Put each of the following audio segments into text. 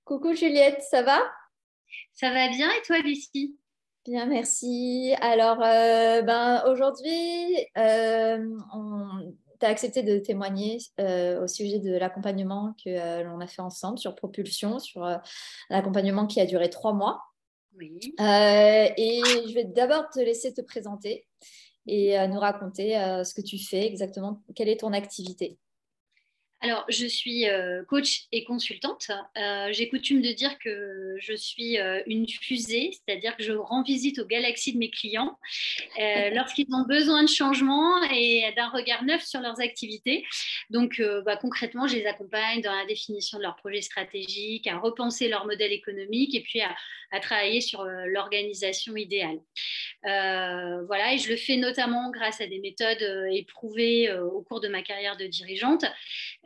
Coucou Juliette, ça va? Ça va bien et toi, Lucie? Bien, merci. Alors, aujourd'hui, tu as accepté de témoigner au sujet de l'accompagnement que l'on a fait ensemble sur Propulsion, sur l'accompagnement qui a duré 3 mois. Oui. Et je vais d'abord te laisser te présenter et nous raconter ce que tu fais exactement, quelle est ton activité. Alors, je suis coach et consultante. J'ai coutume de dire que je suis une fusée, c'est-à-dire que je rends visite aux galaxies de mes clients lorsqu'ils ont besoin de changement et d'un regard neuf sur leurs activités. Donc, concrètement, je les accompagne dans la définition de leurs projets stratégiques, à repenser leur modèle économique et puis à travailler sur l'organisation idéale. Voilà, et je le fais notamment grâce à des méthodes éprouvées au cours de ma carrière de dirigeante,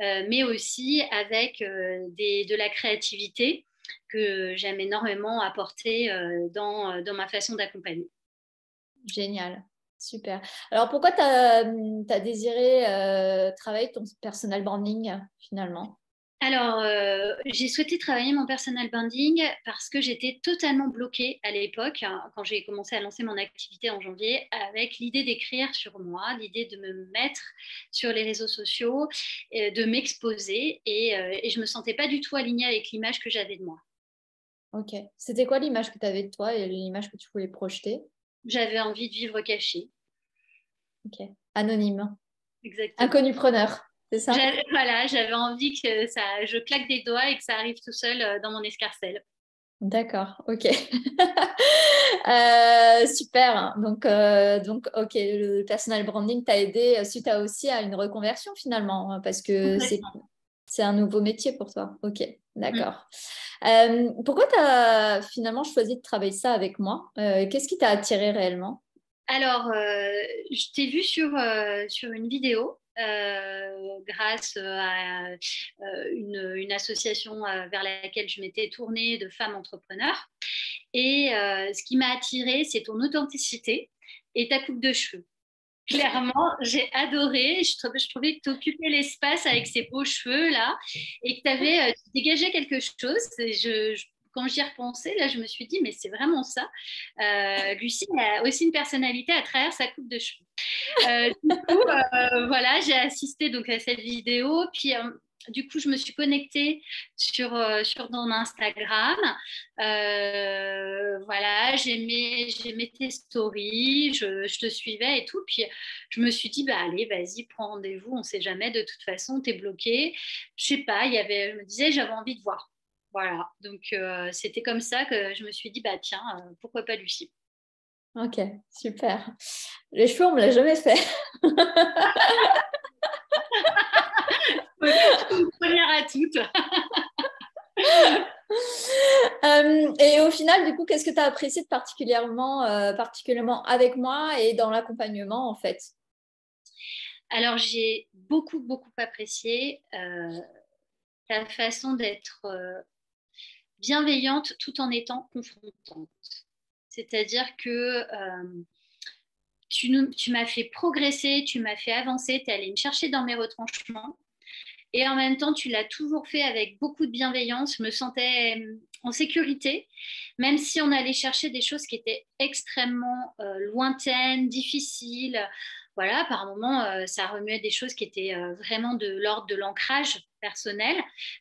mais aussi avec de la créativité que j'aime énormément apporter dans ma façon d'accompagner. Génial, super. Alors, pourquoi tu as désiré travailler ton personal branding finalement? Alors, j'ai souhaité travailler mon personal branding parce que j'étais totalement bloquée à l'époque, hein, quand j'ai commencé à lancer mon activité en janvier, avec l'idée d'écrire sur moi, l'idée de me mettre sur les réseaux sociaux, de m'exposer, et je me sentais pas du tout alignée avec l'image que j'avais de moi. Ok. C'était quoi l'image que tu avais de toi et l'image que tu voulais projeter? J'avais envie de vivre cachée, Ok. Anonyme. exactement. Inconnu preneur, c'est ça? Voilà, j'avais envie que je claque des doigts et que ça arrive tout seul dans mon escarcelle. D'accord, ok. Super. Donc, ok, le personal branding t'a aidé suite à aussi à une reconversion finalement, hein, parce que Complètement. c'est un nouveau métier pour toi. Ok, Mm. d'accord. Pourquoi tu as finalement choisi de travailler ça avec moi? Qu'est-ce qui t'a attiré réellement? Alors, je t'ai vu sur une vidéo grâce à une association vers laquelle je m'étais tournée de femmes entrepreneurs. Et ce qui m'a attirée, c'est ton authenticité et ta coupe de cheveux. Clairement, j'ai adoré. Je trouvais que tu occupais l'espace avec ces beaux cheveux là et que tu dégageais quelque chose. Et quand j'y ai repensé, là, je me suis dit, mais c'est vraiment ça. Lucie a aussi une personnalité à travers sa coupe de cheveux. Voilà, j'ai assisté donc à cette vidéo. Puis, du coup, je me suis connectée sur ton Instagram. Voilà, j'aimais tes stories, je te suivais et tout. Puis, je me suis dit, bah, allez, vas-y, prends rendez-vous. On ne sait jamais. De toute façon, tu es bloqué. Je sais pas, je me disais, j'avais envie de voir. Voilà, donc c'était comme ça que je me suis dit, bah tiens, pourquoi pas Lucie. Ok, super. Les cheveux, on me l'a jamais fait. Une première à toutes. Et au final, du coup, qu'est-ce que tu as apprécié de particulièrement avec moi et dans l'accompagnement, en fait? Alors, j'ai beaucoup, beaucoup apprécié ta façon d'être bienveillante tout en étant confrontante. C'est-à-dire que tu m'as fait progresser, tu m'as fait avancer, tu es allé me chercher dans mes retranchements. Et en même temps, tu l'as toujours fait avec beaucoup de bienveillance. Je me sentais en sécurité, même si on allait chercher des choses qui étaient extrêmement lointaines, difficiles. Voilà, par moments, ça remuait des choses qui étaient vraiment de l'ordre de l'ancrage personnel,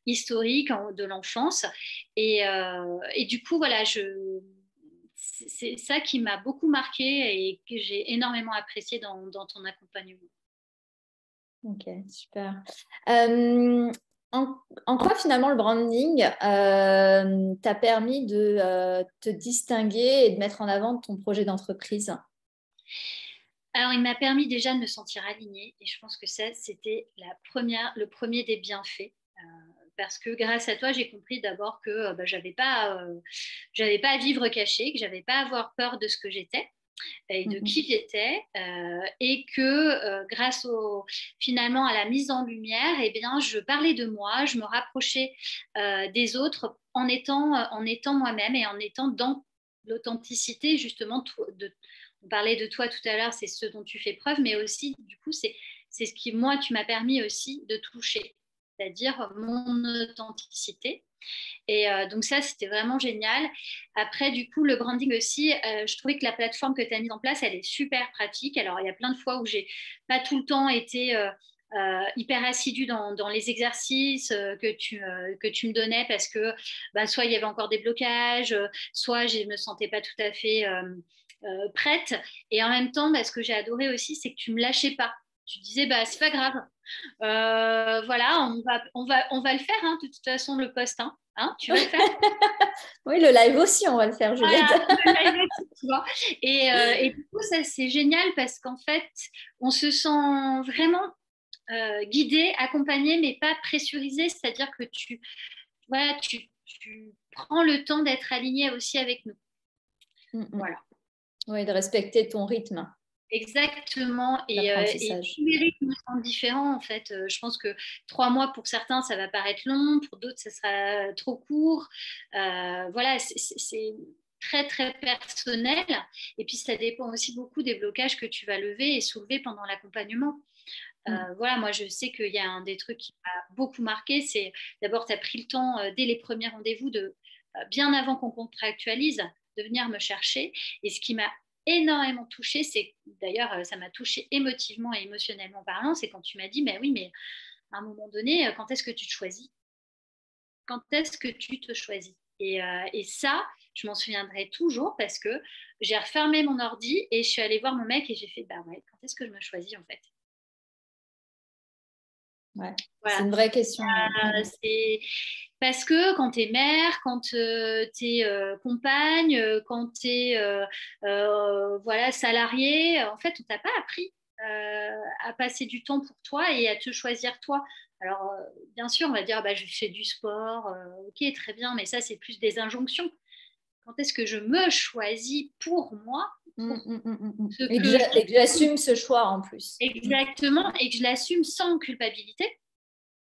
historique, de l'enfance. Et du coup, voilà, c'est ça qui m'a beaucoup marqué et que j'ai énormément apprécié dans ton accompagnement. Ok, super. Euh, en quoi finalement le branding t'a permis de te distinguer et de mettre en avant ton projet d'entreprise? Alors, il m'a permis déjà de me sentir alignée et je pense que ça, c'était le premier des bienfaits. Parce que grâce à toi, j'ai compris d'abord que j'avais pas à vivre caché, que j'avais pas à avoir peur de ce que j'étais et de Mhm. qui j'étais, et que finalement à la mise en lumière, eh bien, je parlais de moi, je me rapprochais des autres en étant moi-même et en étant dans l'authenticité justement on parlait de toi tout à l'heure, c'est ce dont tu fais preuve, mais aussi du coup c'est ce qui moi tu m'as permis aussi de toucher, c'est-à-dire mon authenticité. Et donc ça, c'était vraiment génial. Après, du coup, le branding aussi, je trouvais que la plateforme que tu as mise en place, elle est super pratique. Alors, il y a plein de fois où j'ai pas tout le temps été hyper assidue dans les exercices que tu me donnais parce que soit il y avait encore des blocages, soit je ne me sentais pas tout à fait prête. Et en même temps, ce que j'ai adoré aussi, c'est que tu me lâchais pas. Tu disais, c'est pas grave. Voilà, on va le faire, hein, de toute façon, le post. Hein, tu vas le faire. Oui, le live aussi, on va le faire, Juliette. Voilà, le live aussi, tu vois. Et du coup, ça, c'est génial parce qu'en fait, on se sent vraiment guidé, accompagné, mais pas pressurisé. C'est-à-dire que voilà, tu prends le temps d'être aligné aussi avec nous. Voilà. Oui, de respecter ton rythme. Exactement. Et tous les rythmes sont différents, en fait. Je pense que 3 mois, pour certains, ça va paraître long. Pour d'autres, ça sera trop court. Voilà, c'est très, très personnel. Et puis, ça dépend aussi beaucoup des blocages que tu vas lever et soulever pendant l'accompagnement. Voilà, moi, je sais qu'il y a un des trucs qui m'a beaucoup marqué. C'est d'abord, tu as pris le temps, dès les premiers rendez-vous, bien avant qu'on contractualise, de venir me chercher. Et ce qui m'a énormément touchée, c'est d'ailleurs, ça m'a touchée émotivement et émotionnellement parlant, c'est quand tu m'as dit, mais oui, mais à un moment donné, quand est-ce que tu te choisis? Quand est-ce que tu te choisis? Et ça, je m'en souviendrai toujours parce que j'ai refermé mon ordi et je suis allée voir mon mec et j'ai fait, ouais, quand est-ce que je me choisis en fait? Ouais. Voilà. C'est une vraie question. C'est parce que quand tu es mère, quand tu es compagne, quand tu es voilà, salariée, en fait, on t'a pas appris à passer du temps pour toi et à te choisir toi. Alors, bien sûr, on va dire, je fais du sport, ok, très bien, mais ça, c'est plus des injonctions. Quand est-ce que je me choisis pour moi, pour ce Et que que j'assume ce choix en plus. Exactement, et que je l'assume sans culpabilité.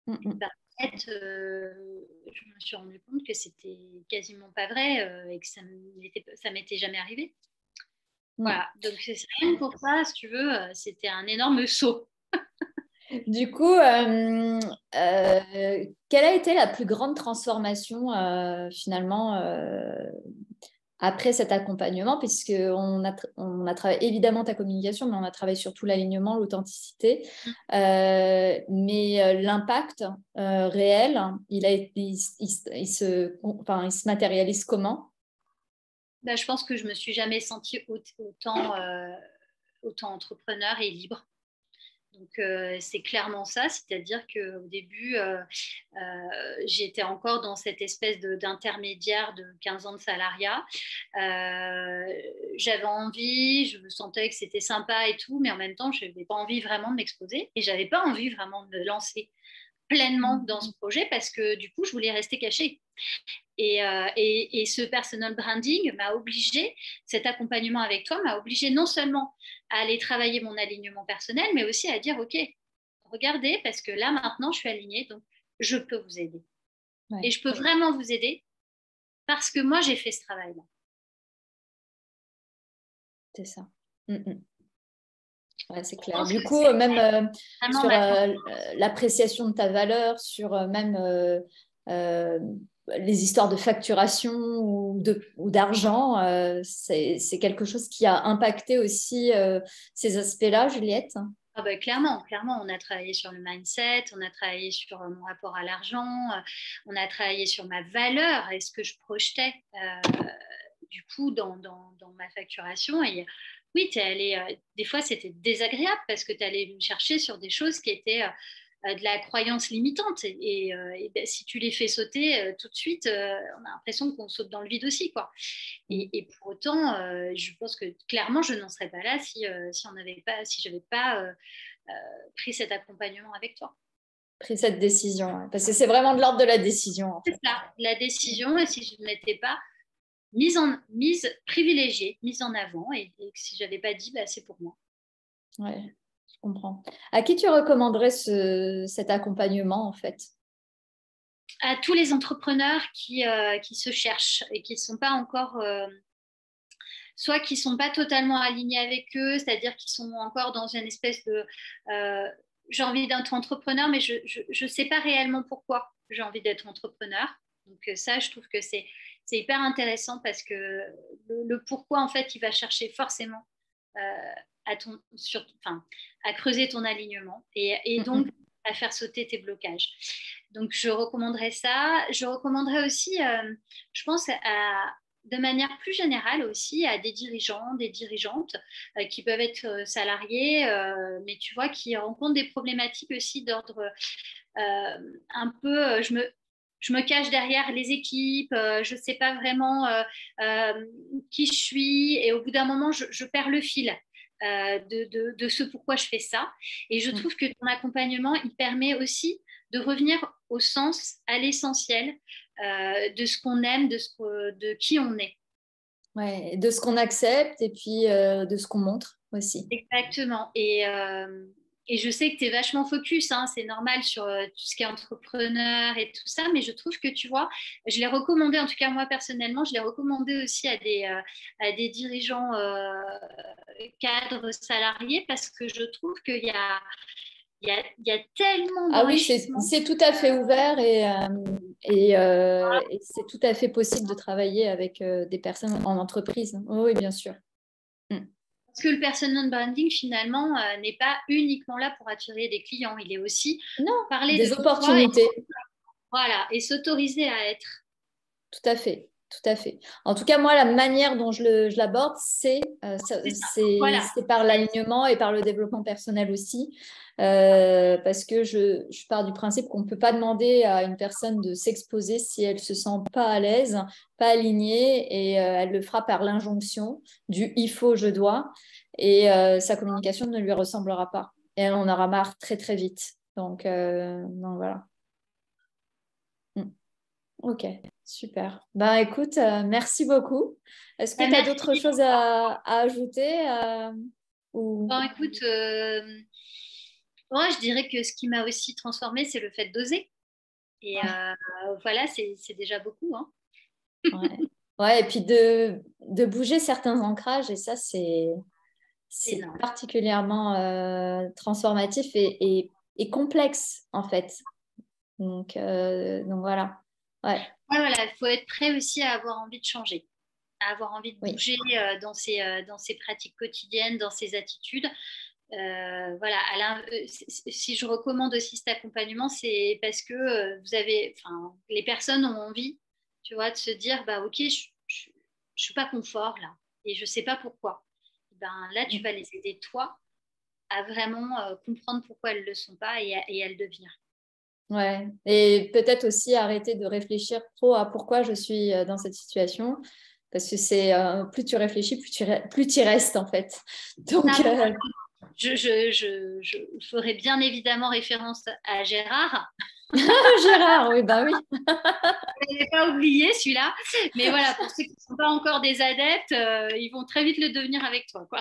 En fait, je me suis rendu compte que c'était quasiment pas vrai et que ça m'était jamais arrivé. Voilà, donc c'est rien pour ça, si tu veux, c'était un énorme saut. Du coup, quelle a été la plus grande transformation finalement après cet accompagnement, puisqu'on on a travaillé évidemment ta communication, mais on a travaillé surtout l'alignement, l'authenticité. Mais l'impact réel, il se matérialise comment? Je pense que je me suis jamais sentie autant entrepreneur et libre. Donc, c'est clairement ça, c'est-à-dire qu'au début, j'étais encore dans cette espèce d'intermédiaire de 15 ans de salariat. J'avais envie, je me sentais que c'était sympa et tout, mais en même temps, je n'avais pas envie vraiment de m'exposer et je n'avais pas envie vraiment de me lancer pleinement dans ce projet parce que du coup, je voulais rester cachée. Et ce personal branding m'a obligée, cet accompagnement avec toi m'a obligée non seulement à aller travailler mon alignement personnel, mais aussi à dire, OK, regardez, parce que là, maintenant, je suis alignée, donc je peux vous aider. Ouais. Et je peux vraiment vous aider parce que moi, j'ai fait ce travail-là. C'est ça. Ouais, c'est clair. Du coup, même sur l'appréciation de ta valeur, sur même les histoires de facturation ou d'argent, c'est quelque chose qui a impacté aussi ces aspects-là, Juliette? Clairement, on a travaillé sur le mindset, on a travaillé sur mon rapport à l'argent, on a travaillé sur ma valeur et ce que je projetais du coup dans ma facturation. Et oui, des fois c'était désagréable parce que tu allais me chercher sur des choses qui étaient de la croyance limitante. Et si tu les fais sauter tout de suite, on a l'impression qu'on saute dans le vide aussi, quoi. Et pour autant, je pense que clairement, je n'en serais pas là si je n'avais pas pris cet accompagnement avec toi. Pris cette décision, parce que c'est vraiment de l'ordre de la décision. C'est ça, la décision. Et si je ne m'étais pas privilégiée, mise en avant, et que si je n'avais pas dit, c'est pour moi. Ouais. Je comprends. À qui tu recommanderais cet accompagnement, en fait? À tous les entrepreneurs qui se cherchent et qui ne sont pas encore, soit qui ne sont pas totalement alignés avec eux, c'est-à-dire qu'ils sont encore dans une espèce de j'ai envie d'être entrepreneur, mais je ne sais pas réellement pourquoi j'ai envie d'être entrepreneur. Donc ça, je trouve que c'est hyper intéressant parce que le pourquoi, en fait, il va chercher forcément à creuser ton alignement et donc à faire sauter tes blocages. Donc, je recommanderais ça. Je recommanderais aussi, je pense, de manière plus générale aussi à des dirigeants, des dirigeantes qui peuvent être salariés, mais tu vois, qui rencontrent des problématiques aussi d'ordre un peu, je me cache derrière les équipes, je ne sais pas vraiment qui je suis et au bout d'un moment, je perds le fil. De ce pourquoi je fais ça. Et je trouve que ton accompagnement, il permet aussi de revenir au sens, à l'essentiel de ce qu'on aime, de qui on est. Ouais, de ce qu'on accepte et puis de ce qu'on montre aussi. Exactement. Et je sais que tu es vachement focus, hein, c'est normal sur tout ce qui est entrepreneur et tout ça, mais je trouve que tu vois, je l'ai recommandé, en tout cas moi personnellement, je l'ai recommandé aussi à des dirigeants cadres salariés parce que je trouve qu'il y a tellement Ah oui, d'enrichissement. c'est tout à fait ouvert et c'est tout à fait possible de travailler avec des personnes en entreprise. Oui, bien sûr. Parce que le personal branding, finalement, n'est pas uniquement là pour attirer des clients. Il est aussi Non, parler de des soi opportunités. voilà, et s'autoriser à être. Tout à fait. Tout à fait. En tout cas, moi, la manière dont je l'aborde, c'est Voilà. par l'alignement et par le développement personnel aussi. Parce que je pars du principe qu'on ne peut pas demander à une personne de s'exposer si elle ne se sent pas à l'aise, pas alignée, et elle le fera par l'injonction du il faut, je dois, et sa communication ne lui ressemblera pas. Et elle en aura marre très, très vite. Donc voilà. Ok, super. Ben écoute, merci beaucoup. Est-ce que tu as Merci. d'autres choses à ajouter ou... Bon, écoute, moi, je dirais que ce qui m'a aussi transformée, c'est le fait d'oser. Et voilà, c'est déjà beaucoup. Hein. Ouais. Ouais, et puis de bouger certains ancrages, et ça, C'est c'est énorme. particulièrement transformatif et complexe, en fait. Donc voilà. Ouais, Ouais, voilà, il faut être prêt aussi à avoir envie de changer, à avoir envie de oui. bouger dans ses pratiques quotidiennes, dans ses attitudes. Voilà, si je recommande aussi cet accompagnement, c'est parce que les personnes ont envie, tu vois, de se dire, bah ok, je suis pas confort là, et je sais pas pourquoi. Ben là, tu vas les aider toi à vraiment comprendre pourquoi elles le sont pas et à le devenir. Ouais. Et peut-être aussi arrêter de réfléchir trop à pourquoi je suis dans cette situation. Parce que c'est plus tu réfléchis, plus tu y restes en fait. Donc, Ah bon, je ferai bien évidemment référence à Gérard. Gérard, oui, bah oui. Je n'ai pas oublié celui-là. Mais voilà, pour ceux qui ne sont pas encore des adeptes, ils vont très vite le devenir avec toi, quoi.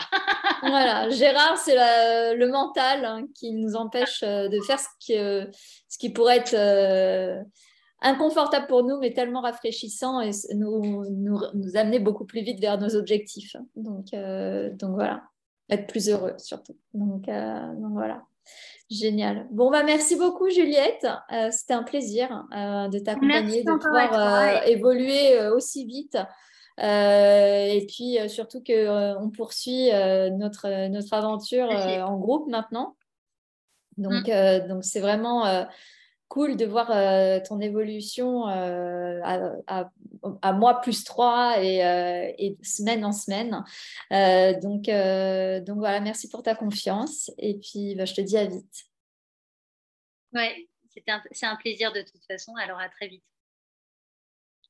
Voilà, Gérard, c'est le mental qui nous empêche de faire ce qui pourrait être inconfortable pour nous, mais tellement rafraîchissant et nous amener beaucoup plus vite vers nos objectifs. Donc voilà, être plus heureux surtout. Donc voilà. Génial. Bon, bah, merci beaucoup, Juliette. C'était un plaisir de t'accompagner, Merci de encore à pouvoir toi. évoluer aussi vite. Et puis surtout qu'on poursuit notre aventure en groupe maintenant. Mm. Donc c'est vraiment cool de voir ton évolution à mois plus 3 et semaine en semaine. Donc voilà, merci pour ta confiance. Et puis, bah, je te dis à vite. Ouais, c'est un plaisir de toute façon. Alors à très vite.